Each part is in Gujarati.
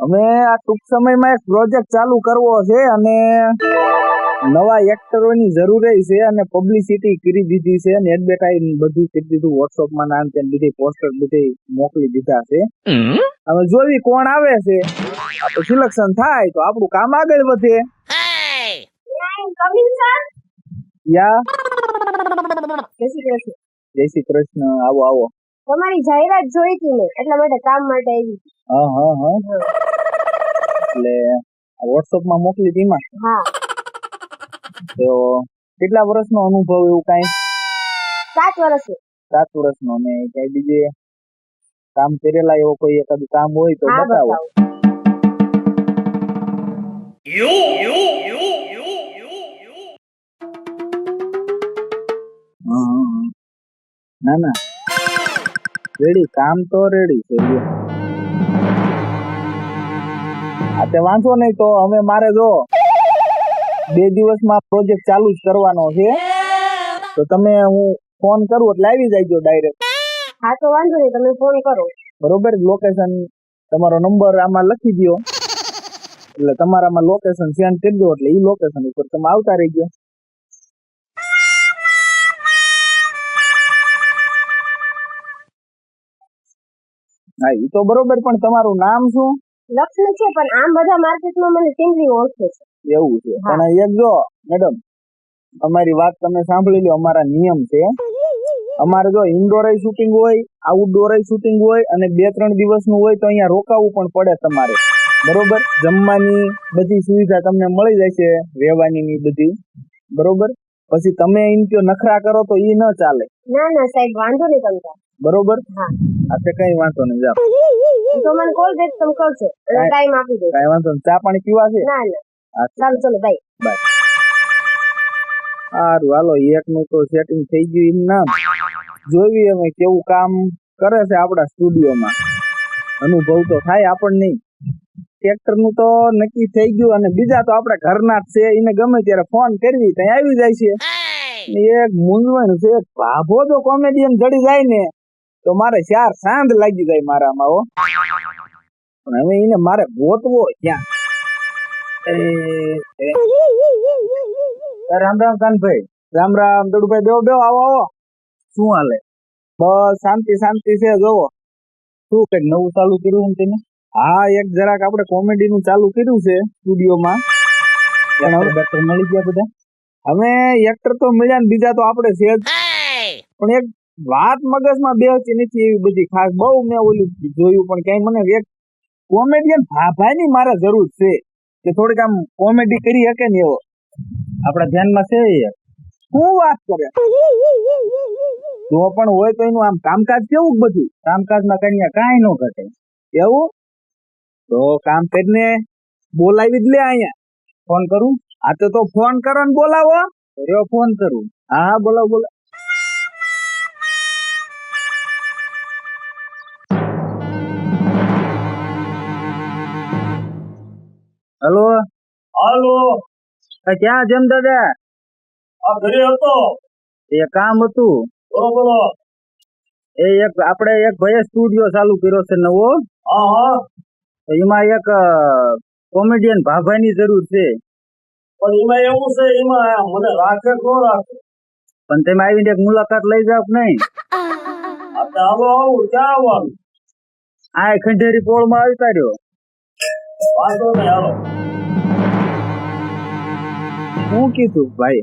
અમે આ ટૂંક સમયમાં એક પ્રોજેક્ટ ચાલુ કરવો છે અને નવા એક્ટરોની જરૂર છે અને પબ્લિસિટી કરી દીધી છે અને એડવર્ટાઇઝ બધું કરી દીધું વોટ્સઅપમાં નામ તેમ બધી પોસ્ટર બધી મોકલી દીધા છે. હવે જોવી કોણ આવે છે, સિલેક્શન થાય તો આપણું કામ આગળ વધે. યા જય શ્રી કૃષ્ણ. આવો આવો. તમારી જાહેરાત જોઈ હતી મેં, એટલા માટે કામ માટે આવી. હા એટલે વોટ્સઅપમાં મોકલી હતી માં. હા. તો કેટલા વર્ષનો અનુભવ એવું કાંઈ? 7 વર્ષ. 7 વર્ષનો. અને કઈ બીજે કામ કરેલા એવો કોઈ એકાદું કામ હોય તો બતાવો. ના ના રેડી, કામ તો રેડી છે. આ તે વાંધો નહીં. તો હવે મારે જો 2 દિવસમાં પ્રોજેક્ટ ચાલુ જ કરવાનો છે, તો તમે હું ફોન કરું એટલે આવી જાયજો ડાયરેક્ટ. હા તો વાંધો નહીં, તમે ફોન કરો. બરોબર. લોકેશન તમારો નંબર આમાં લખી દો, એટલે તમારામાં લોકેશન સેન્ડ કરી દો એટલે ઈ લોકેશન ઉપર તમે આવતા રહી ગયો. હા ઈ તો બરોબર, પણ તમારું નામ શું? લક્ષ્મી છે, પણ આમ બધા માર્કેટમાં મને ટીંગલી ઓળખે છે. એવું છે. પણ એક જો મેડમ, અમારી વાત તમે સાંભળી લો. અમારા નિયમ છે, અમારે જો ઇન્ડોર શૂટિંગ હોય, આઉટડોર શૂટિંગ હોય અને 2-3 દિવસનું હોય તો અહીંયા રોકાવું પણ પડે તમારે. બરોબર. જમવાની બધી સુવિધા તમને મળી જશે, રહેવાની બધી. બરોબર. પછી તમે એમ કયો નખરા કરો તો ઈ ન ચાલે. ના ના સાહેબ, વાંધો નહીં તમને. બરોબર. હા આ કઈ વાંધો નહીં. જાઓ તો મને કોલ બેક તમે કરજો અને ટાઈમ આપી દો. કઈ વાંધો નહીં. ચા પાણી પીવા છે? ના ના ચાલો ચલો બાય. સારું હાલો, એકનું તો સેટિંગ થઈ ગયું. એમ નામ જોઈ અમે કેવું કામ કરે છે આપડા સ્ટુડિયોમાં. અનુભવ તો થાય આપણને. એક્ટર નું તો નક્કી થઈ ગયું અને બીજા તો આપડા ઘરના જ છે, એને ગમે ત્યારે ફોન કરવી ત્યાં આવી જાય છે. એક મૂંઝવણ છે, ભાભો જો કોમેડિયન જડી જાય ને તો મારે 4 સાંજ લાગી જાય મારામાં. હો પણ હવે એને મારે ગોતવો ક્યાં? રામ રામ કાનભાઈ. રામ રામ દડુભાઈ. બેવો બેવો, આવો આવો. શું હાલે? બસ શાંતિ શાંતિ છે. જોવો શું કઈક નવું ચાલુ કર્યું ને તેને? હા, એક જરાક આપણે કોમેડી નું ચાલુ કર્યું છે સ્ટુડિયોમાં. એક્ટર મળી ગયા બધા. હવે એક્ટર તો મળ્યા ને બીજા તો આપણે છે જ, પણ એક વાત મગજમાં બેસતી નથી એવી બધી ખાસ. બહુ મેં ઓલું જોયું પણ ક્યાંય મને એક કોમેડિયન ભાભાની મારે જરૂર છે કે થોડીક આમ કોમેડી કરી શકે ને એવો આપણા ધ્યાનમાં છે. શું વાત કરે? તો પણ હોય તો એનું આમ કામકાજ કેવું બધું? કામકાજમાં કઈ કાંઈ ન ઘટે. એવું તો કામ કરીને બોલાવી જ લે અહીંયા. ફોન કરું? આ તો ફોન કરો ને બોલાવો. ફોન કરું. હા બોલાવો બોલાવો. હેલો. હાલો. ક્યાં જેમ દાદા? આ ઘરે હતો. એ કામ હતું. બોલો બોલો. એ એક આપણે એક ભાઈએ સ્ટુડિયો ચાલુ કર્યો છે નવો. હા. એમાં એક કોમેડિયન ભાભાની જરૂર છે. પણ એમાં એવું છે, એમાં મને રાખે કો રાખે. પણ તમે આવીને એક મુલાકાત લઈ જાવ નહીં? હાલો આવું. ક્યાં આવવાનું? આ ખંડેરી પોળમાં આવતા રહ્યો. વાંધો નહીં હાલો. શું કીધું ભાઈ?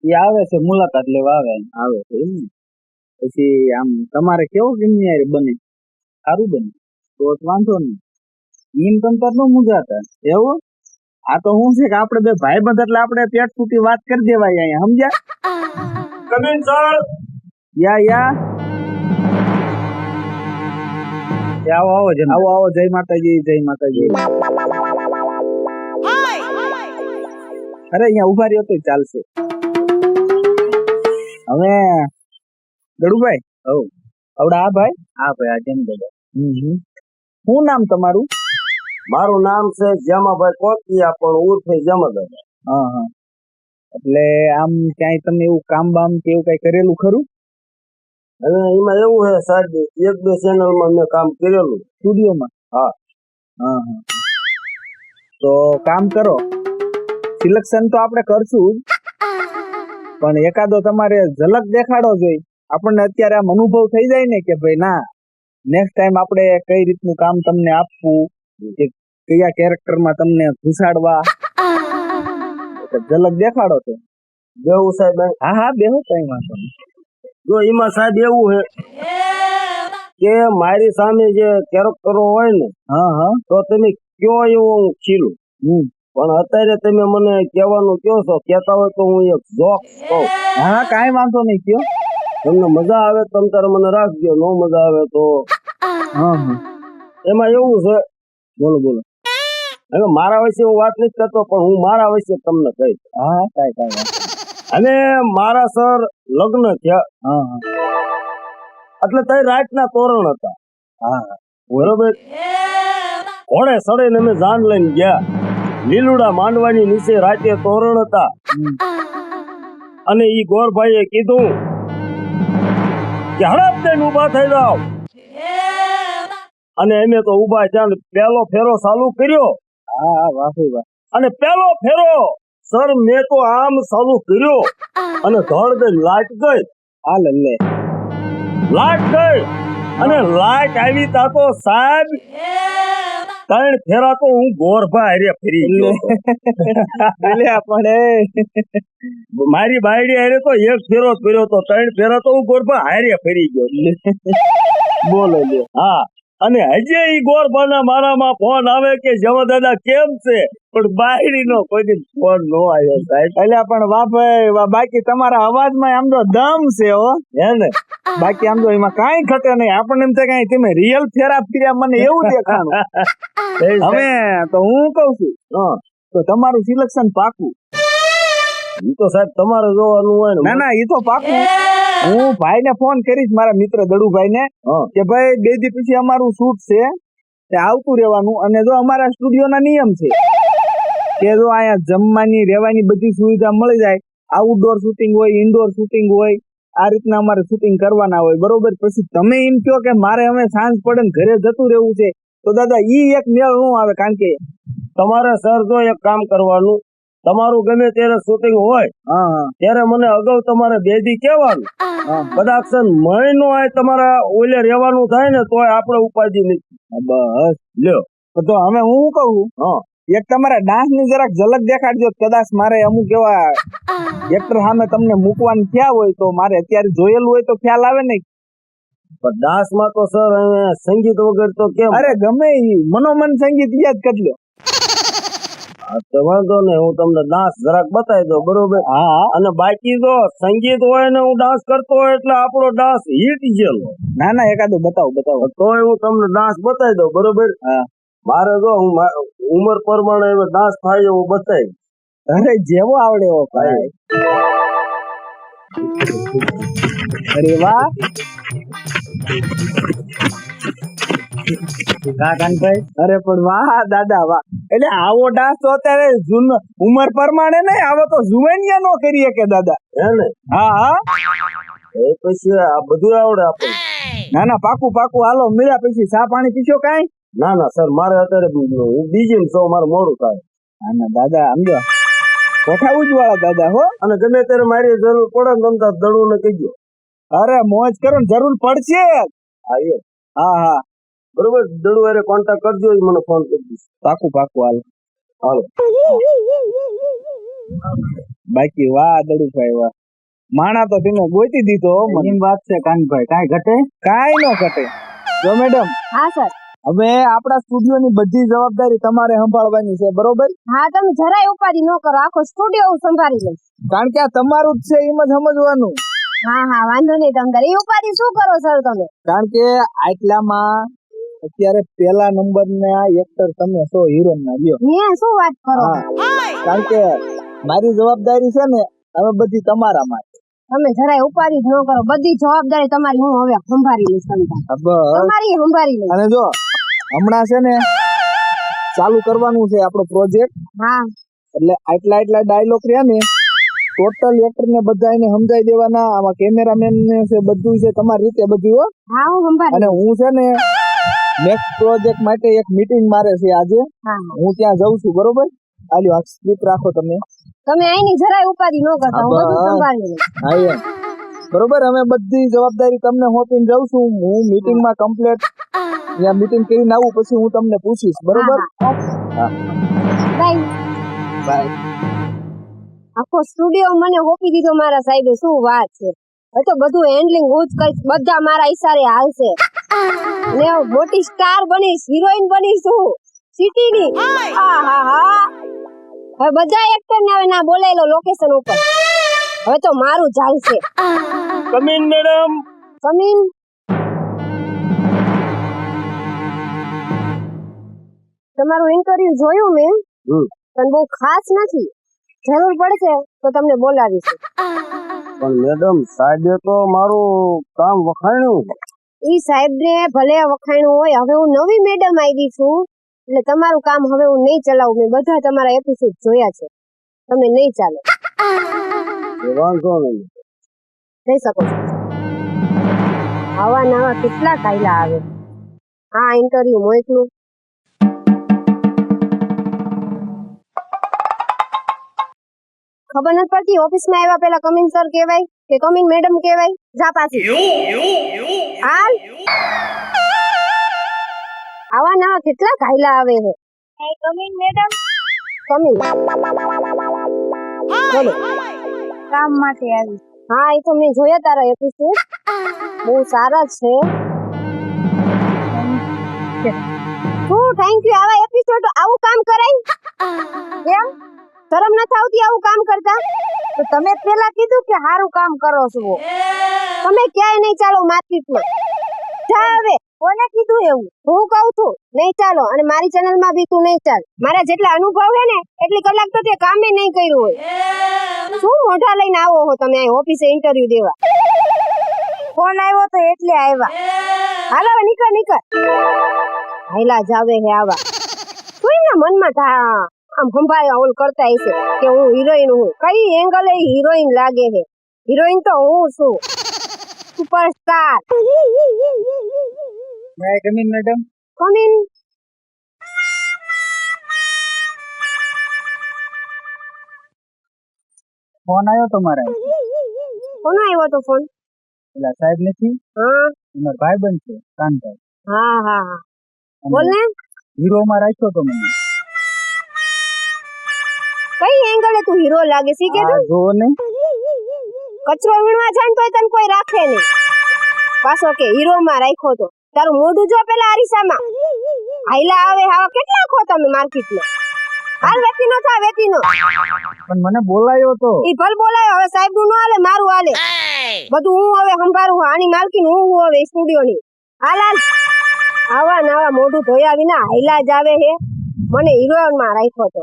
એ આવે છે મુલાકાત લેવા આવે છે એમ ને. પછી આમ તમારે કેવું કિન્યાર બને? સારું બને તો વાંધો નહીં. એમ તમતાર નો મુજાતા. એવું? આ તો શું છે કે આપણે બે ભાઈબંધ એટલે આપણે પેટ તૂટી વાત કરી દેવાય અહીંયા, સમજ્યા? Coming sir. યા આવો આવો આવો આવો. જય માતાજી. જય માતાજી. અરે અહીંયા ઉભા રહ્યો તો ચાલશે. હવે ગડુભાઈ. આવડા આ ભાઈ. હા ભાઈ આ જેમ દાદા. શું નામ તમારું? મારું નામ છે જમાભાઈ કોતિયા, પણ ઉર્ફે જમાદાદા. હા. એટલે આમ ક્યાંય તમે એવું કામ બામ કે એવું કઈ કરેલું ખરું? અને એમાં એવું છે સાહેબ, 1-2 ચેનલમાં મેં કામ કરેલું સ્ટુડિયોમાં. હા. તો કામ કરો, સિલેક્શન તો આપણે કરશું જ, પણ એકાદો તમારે ઝલક દેખાડો જોઈએ. આપણને અત્યારે આમ અનુભવ થઈ જાય ને કે ભાઈ ના, નેક્સ્ટ ટાઈમ આપણે કઈ રીતનું કામ તમને આપવું, કે કયા કેરેક્ટરમાં તમને ઘુસાડવા, ઝલક દેખાડો તો. બેહું સાહેબ હા હા, બેહો, કઈ વાંધો નહીં. જો એમાં સાહેબ એવું છે કે મારી સામે જે કેરેક્ટરો હોય ને હા હા. તો તમે કયો એવું હું ખીલું, પણ અત્યારે તમે મને કહેવાનું કયો છો, કહેતા હોય તો હું એક જોક કહું. હા, કાંઈ વાંધો નહીં, કયો. તમને મજા આવે તો તમે તારે મને રાખજો, ન મજા આવે તો. હા હા, એમાં એવું છે, બોલો બોલો. હવે મારા વિશે હું વાત નથી કરતો, પણ હું મારા વિશે તમને કહીશ. હા, કાંઈ વાંધો. અને મારા સર લગ્ન થયા, હા હા એટલે તઈ રાતના તોરણ હતા. હા, બરોબર. ઘોડે સડે અમે જાન લઈને ગયા, લીલુડા માંડવાની નીચે રાતે તોરણ હતા. અને ઈ ગોરભાઈએ કીધું કે હડપ દઈને ઉભા થઈ જાઓ. અને અમે તો ઉભા થયા, પેલો ફેરો ચાલુ કર્યો. હા હા, વાહ વાહ. અને પેલો ફેરો સર મેં તો આમ ચાલુ કર્યો અને ધડ દઈ લાઈટ ગઈ. હાલ લે. લાઈટ ગઈ અને લાઈટ આવી તા તો સાહેબ 3 ફેરા તો હું ગોરભા હારે ફરી ગયો. મારી બાયડી હારે તો 1 ફેરો જ ફર્યો તો 3 ફેરા તો હું ગોરભા હારે ફરી ગયો. બોલો લે. હા, અને હજી ઈ ગોરભાના મારામાં ફોન આવે કે જવા દાદા કેમ છે, પણ બાયડીનો કોઈ ફોન નો આવ્યો સાહેબ. એટલે પણ વાહ ભાઈ વાહ, બાકી તમારા અવાજમાં આમ તો દમ છે હો, હે ને? બાકી આમ તો એમાં કાંઈ ઘટે નહીં. આપણને એમ થાય કાંઈ તમે રિયલ ફેરા ફર્યા, મને એવું દેખાણું. હવે તો હું કઉ છું, હા, તો તમારું સિલેક્શન પાકું. ઈ તો સાહેબ તમારે જોવાનું હોય ને. ના ના, એ તો પાકું. હું ભાઈને ફોન કરીશ, મારા મિત્ર દડુભાઈ ને, હા, કે ભાઈ 2 દી પછી અમારું શૂટ છે, તે આવતું રહેવાનું. અને જો અમારા સ્ટુડિયો ના નિયમ છે કે જો અહીંયા જમવાની રહેવાની બધી સુવિધા મળી જાય, આઉટડોર શૂટિંગ હોય, ઇન્ડોર શૂટિંગ હોય, આ રીતના અમારે શૂટિંગ કરવાના હોય. બરોબર. પછી તમે એમ કહો કે મારે હવે સાંજ પડે ને ઘરે જતું રહેવું છે, તો દાદા ઈ એક મેળ ન આવે. કારણ કે તમારે સર જો એક કામ કરવાનું, તમારું ગમે ત્યારે શૂટિંગ હોય હા ત્યારે મને અગાઉ તમારે 2 દી કહેવાનું. હા, કદાચ મહિનો આ તમારા ઓલે રહેવાનું થાય ને તોય આપણે ઉપાધિ નથી. બસ લ્યો. તો હવે હું શું કહું, હા, એક તમારા ડાન્સ ની જરાક ઝલક દેખાડજો. કદાચ મારે અમુક એવા એક્ટર સામે તમને મૂકવાનું થયા હોય તો મારે અત્યારે જોયેલું હોય તો ખ્યાલ આવે ને. પણ ડાન્સમાં તો સર સંગીત વગર તો કેમ? અરે ગમે ઈ મનોમન સંગીત યાદ કરી લો. હા, તો વાંધો નહીં, હું તમને ડાન્સ જરાક બતાવી દઉં. બરોબર. હા, અને બાકી જો સંગીત હોય ને હું ડાન્સ કરતો હોય એટલે આપણો ડાન્સ હિટ જેલો. ના ના, એકાદું બતાવો. તોય હું તમને ડાન્સ બતાવી દઉં. બરોબર. હા, મારે જો હું ઉંમર પ્રમાણે હવે ડાન્સ થાય હું બતાવી. અરે જેવો આવડે એવો ભાઈ. અરે વાહ કાકાનભાઈ, અરે પણ વાહ દાદા વાહ. એટલે આવો ડાન્સ તો અત્યારે ઉંમર પ્રમાણે નહીં, આવો તો જુવાનિયા નો કરીએ કે દાદા. હે ને? હા હા, એ પછી આ બધું આવડે આપણને. ના ના, પાકું હાલો મળ્યા પછી ચા પાણી પીશો કાંઈ? ના ના સર, મારે અત્યારે હું બીજી છો, મારે મોડું થાય. ના ના દાદા, સમજો કોઠા ઉજવાળા દાદા હો. અને ગમે ત્યારે મારી જરૂર પડે ને તમતા દડું ને કહીજો. અરે મોજ કરો ને, જરૂર પડશે. હા, એ હા હા, બરોબર. દડું હારે કોન્ટેક્ટ કરજો, ઈ મને ફોન કરી દઈશ. પાકું હાલો. હાલો. બાકી વાહ દડુભાઈ વાહ, માણા તો તમે ગોતી દીધો. મને વાત છે કાનભાઈ, કાંઈ ઘટે? કાંઈ નો ઘટે. જો મેડમ, હા સર. હવે આપણા સ્ટુડિયો ની બધી જવાબદારી તમારે સંભાળવાની છે. બરોબર. હા, તમે જરાય ઉપાધિ ન કરો, આખો સ્ટુડિયો હું સંભાળી લઈશ. કારણ કે આ તમારું જ છે, એમ જ સમજવાનું. હા હા, વાંધો નહીં. તમે એ ઉપાધિ શું કરો સર તમે? કારણ કે આટલામાં અત્યારે પહેલા નંબર ના એક્ટર તમે છો, હિરોઈન ના. લ્યો, હે શું વાત કરો? કારણ કે મારી જવાબદારી છે ને હવે બધી તમારામાં. તમે જરાય ઉપાધિ ન કરો, બધી જવાબદારી તમારી હું હવે સંભાળી લઈશ. તમારી સંભાળી લઈશ. અને જો હમણાં છે ને ચાલુ કરવાનું છે આપણો પ્રોજેક્ટ. હા, એટલે આટલા ડાયલોગ રહ્યા ને ટોટલ એક્ટર ને બધા એને સમજાઈ દેવાના. આમાં કેમેરામેન ને છે, બધું છે તમારી રીતે બધું હો. હા, હું સંભાળી. અને હું છે ને નેક્સ્ટ પ્રોજેક્ટ માટે એક મીટિંગ મારે છે આજે. હા હું ત્યાં જઉં છું, બરોબર? આલ્યો આ સ્ક્રિપ્ટ રાખો તમે. તમે આઈની જરાય ઉપાધિ ન કરતા, હું બધું સંભાળી લઈશ. હા એમ. બરોબર, અમે બધી જવાબદારી તમને સોંપીને જાઉં છું. હું મીટિંગમાં કમ્પ્લીટ ત્યાં મીટિંગ કરીને આવું પછી હું તમને પૂછીશ, બરોબર? હા બાય. બાય. આખો સ્ટુડિયો મને હોપી દીધો મારા સાહેબે, શું વાત છે. હવે તો બધું હેન્ડલિંગ હું જ કરીશ, બધા મારા ઈશારે હાલશે. ને મોટી સ્ટાર બનીશ, હિરોઈન બનીશ હું સિટીની. આહાહા. હવે બધા એક્ટર ને હવે ના બોલાયેલો લોકેશન ઉપર. હવે તો મારું ચાલશે. Coming madam. કમિંગ. તમારું ઇન્ટરવ્યુ જોયું મેં, પણ બહુ ખાસ નથી. જરૂર પડશે તો તમને બોલાવીશ. પણ મેડમ સાહેબે તો મારું કામ વખાણ્યું. ઈ સાહેબ ને ભલે વખાણ્યું હોય, હવે હું નવી મેડમ આવી છું એટલે તમારું કામ હવે હું નહીં ચલાવું. મેં બધા તમારા એપિસોડ જોયા છે, તમે નહીં ચાલો. વાંધો નહીં. જઈ શકો છો. આવા નવા કેટલા કાયલા આવે. હા ઇન્ટરવ્યુ મોકલું. ખબર નથી પડતી ઓફિસમાં આવ્યા પેલા કમિંગ સર કહેવાય કે કમિંગ મેડમ કહેવાય. જા પાછી હાલ. આવા નવા કેટલા કાયલા આવે છે. Coming madam. કમિંગ બોલો. કામ માટે આવી. હા એ તો મેં જોયા તારા એપિસોડ, બહુ સારા છે. શું થેન્ક યુ. આવા એપિસોડ આવું કામ કરાય કેમ? શરમ નથી આવતી આવું કામ કરતા? તો તમે પેલા કીધું કે સારું કામ કરો છો. તમે ક્યાંય નહીં ચાલો માર્કેટમાં. જા હવે. કોને કીધું એવું? હું કહું છું નહીં ચાલો, અને મારી ચેનલમાં બી તું નહીં ચાલ. મારા જેટલા અનુભવ છે ને એટલી કલાક તો તે કામે નહીં કર્યું હોય. શું મોઢા લઈને આવો હો તમે અહીં ઓફિસે ઇન્ટરવ્યુ દેવા? ફોન આવ્યો તો એટલે આવ્યા. હાલો હવે નીકળ નીકળ. હાયલા જાવે હે આવા. શું એમના મનમાં આમ સંભાળ્યા ઓલ કરતા હશે કે હું હિરોઈન હું. કઈ એંગલે હિરોઈન લાગે છે? હિરોઈન તો હું છું, સુપરસ્ટાર. મે કમિંગ મેડમ. કમિંગ. ફોન આવ્યો તમારા? કોનો આવ્યો તો ફોન? પેલા સાહેબ નથી? હા તમારા ભાઈબંધ છે કાનભાઈ. હા હા હા બોલ ને. હીરોમાં રાખ્યો તો મને. કઈ એંગલે તું હીરો લાગે છે કે તું? જો ને કચરો વીણવા જાય તોય તને કોઈ રાખે નહીં. પાછો કે હીરો માં રાખ્યો તો. તારું મોઢું જો પેલા અરીસામાં. હાઈલા આવે આવા કેટલા ખો તમે માર્કેટમાં. હાલ વેતીનો થા વેતીનો. પણ મને બોલાયો તો. ઈ ભલ બોલાયો. હવે સાહેબ નું ન હાલે, મારું હાલે. બધું હું હવે સંભાળું. આની માલકીન હું હવે સ્ટુડિયો ની. હાલ હાલ. આવા નવા મોઢું ધોયા વિના હાઈલા જ આવે હે. મને હીરોઈન માં રાખ્યો તો.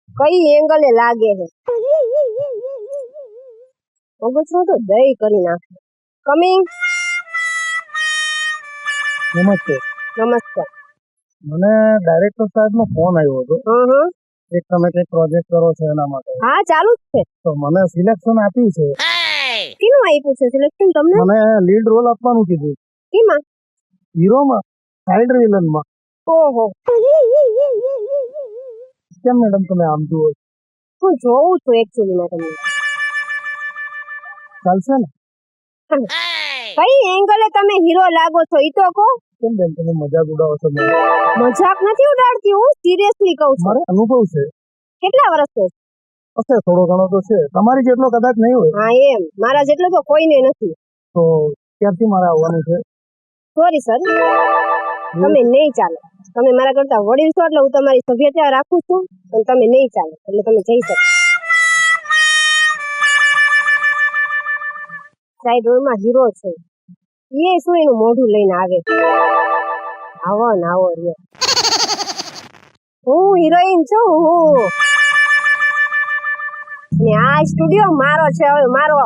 કઈ એંગલે લાગે છે? મગજનું તો દહીં કરી નાખે. કમિંગ. નમસ્તે. નમસ્કાર. મને ડાયરેક્ટર સાહેબ નો ફોન આવ્યો હતો. એક તમે કઈક પ્રોજેક્ટ કરો છો એના માટે. હા ચાલુ જ છે. તો મને સિલેક્શન આપ્યું છે. કેનું આપ્યું છે સિલેક્શન તમને? મને લીડ રોલ આપવાનું કીધું. કેમાં? હીરોમાં, સાઇડ વિલનમાં. ઓહો. કેમ મેડમ તમે આમ જુઓ? હું જોઉં છું એકચ્યુઅલી માં તમને. ચાલશે ને? કઈ એંગલે તમે હીરો લાગો છો ઈ તો કહો. કેમ બેન તમે મજાક ઉડાવો છો? મજાક નથી ઉડાડતી, હું સિરિયસલી કહું છું. મારે અનુભવ છે. કેટલા વર્ષનો? હશે થોડો ઘણો તો છે. તમારી જેટલો કદાચ નહીં હોય. હા એમ. મારા જેટલો તો કોઈને નથી. તો ક્યારથી મારે આવવાનું છે? સોરી સર, તમે નહીં ચાલો. તમે મારા કરતા વડીલ છો એટલે હું તમારી સભ્યતા રાખું છું, પણ તમે નહીં ચાલો એટલે તમે જઈ શકો. સાઈડ રોલમાં હીરો છે એ શું એનું મોઢું લઈને આવે? આવો ને આવો રહ્યો. હું હિરોઈન છું હું. ને આ સ્ટુડિયો મારો છે હવે મારો.